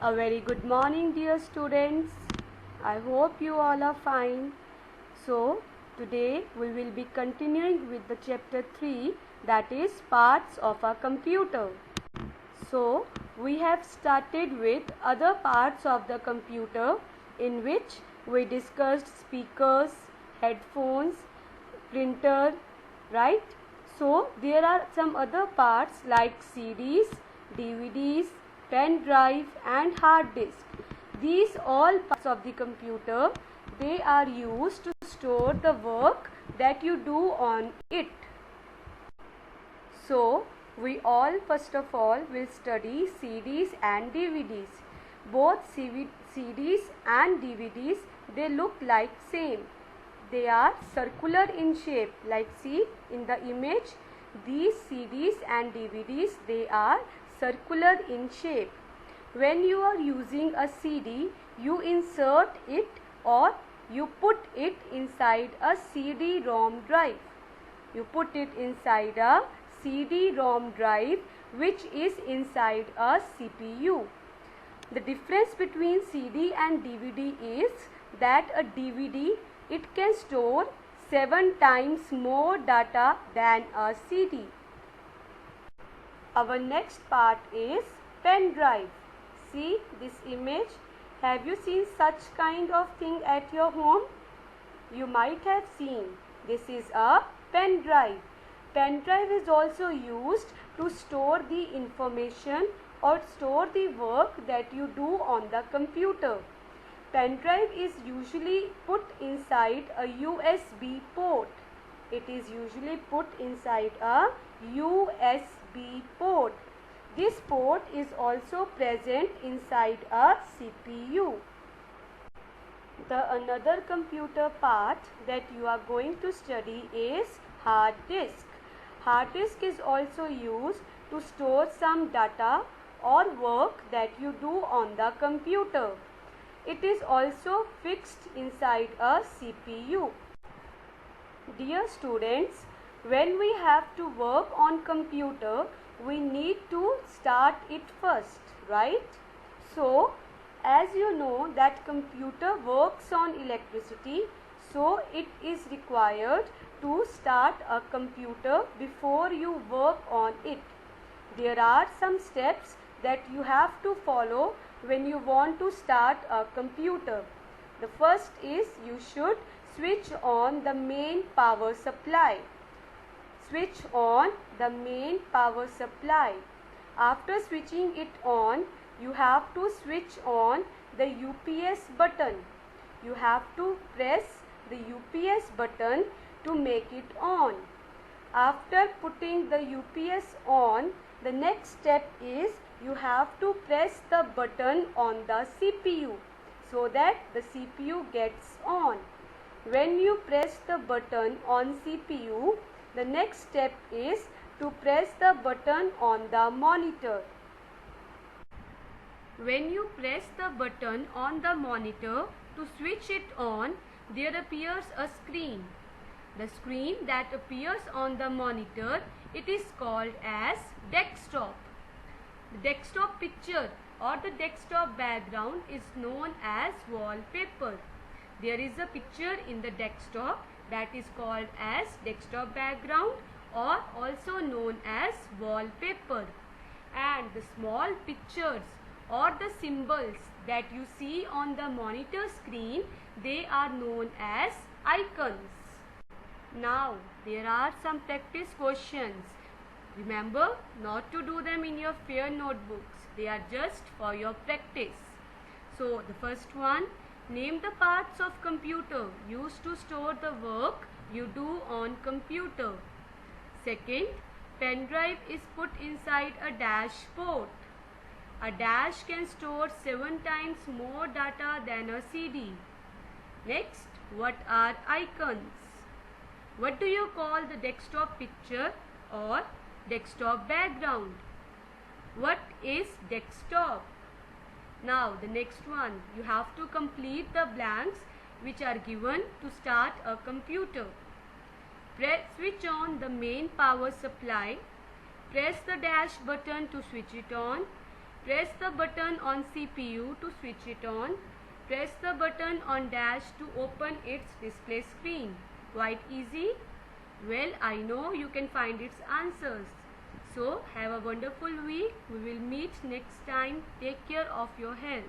A very good morning, dear students. I hope you all are fine. So, today we will be continuing with the chapter 3, that is parts of a computer. So, we have started with other parts of the computer in which we discussed speakers, headphones, printer, right? So, there are some other parts like CDs, DVDs, pen drive and hard disk. These all parts of the computer, they are used to store the work that you do on it. So, we all first of all will study CDs and DVDs. Both CDs and DVDs, they look like same. They are circular in shape, like see in the image, these CDs and DVDs, they are circular in shape. When you are using a CD, you insert it or you put it inside a CD-ROM drive. You put it inside a CD-ROM drive which is inside a CPU. The difference between CD and DVD is that a DVD, it can store 7 times more data than a CD. Our next part is pen drive. See this image. Have you seen such kind of thing at your home? You might have seen. This is a pen drive. Pen drive is also used to store the information or store the work that you do on the computer. Pen drive is usually put inside a USB port. It is usually put inside a USB port. This port is also present inside a CPU. The another computer part that you are going to study is hard disk. Hard disk is also used to store some data or work that you do on the computer. It is also fixed inside a CPU. Dear students, when we have to work on computer, we need to start it first, right? So, as you know that computer works on electricity, so it is required to start a computer before you work on it. There are some steps that you have to follow when you want to start a computer. The first is you should switch on the main power supply. Switch on the main power supply. After switching it on, you have to switch on the UPS button. You have to press the UPS button to make it on. After putting the UPS on, the next step is you have to press the button on the CPU so that the CPU gets on. When you press the button on CPU, the next step is to press the button on the monitor. When you press the button on the monitor to switch it on, there appears a screen. The screen that appears on the monitor, it is called as desktop. The desktop picture or the desktop background is known as wallpaper. There is a picture in the desktop that is called as desktop background or also known as wallpaper. And the small pictures or the symbols that you see on the monitor screen, they are known as icons. Now, there are some practice questions. Remember not to do them in your fair notebooks. They are just for your practice. So, the first one, name the parts of computer used to store the work you do on computer. Second, pen drive is put inside a dash port. A dash can store 7 times more data than a CD. Next, what are icons? What do you call the desktop picture or desktop background? What is desktop? Now the next one, you have to complete the blanks which are given to start a computer. Switch on the main power supply. Press the dash button to switch it on. Press the button on CPU to switch it on. Press the button on dash to open its display screen. Quite easy? Well, I know you can find its answers. So, have a wonderful week. We will meet next time. Take care of your health.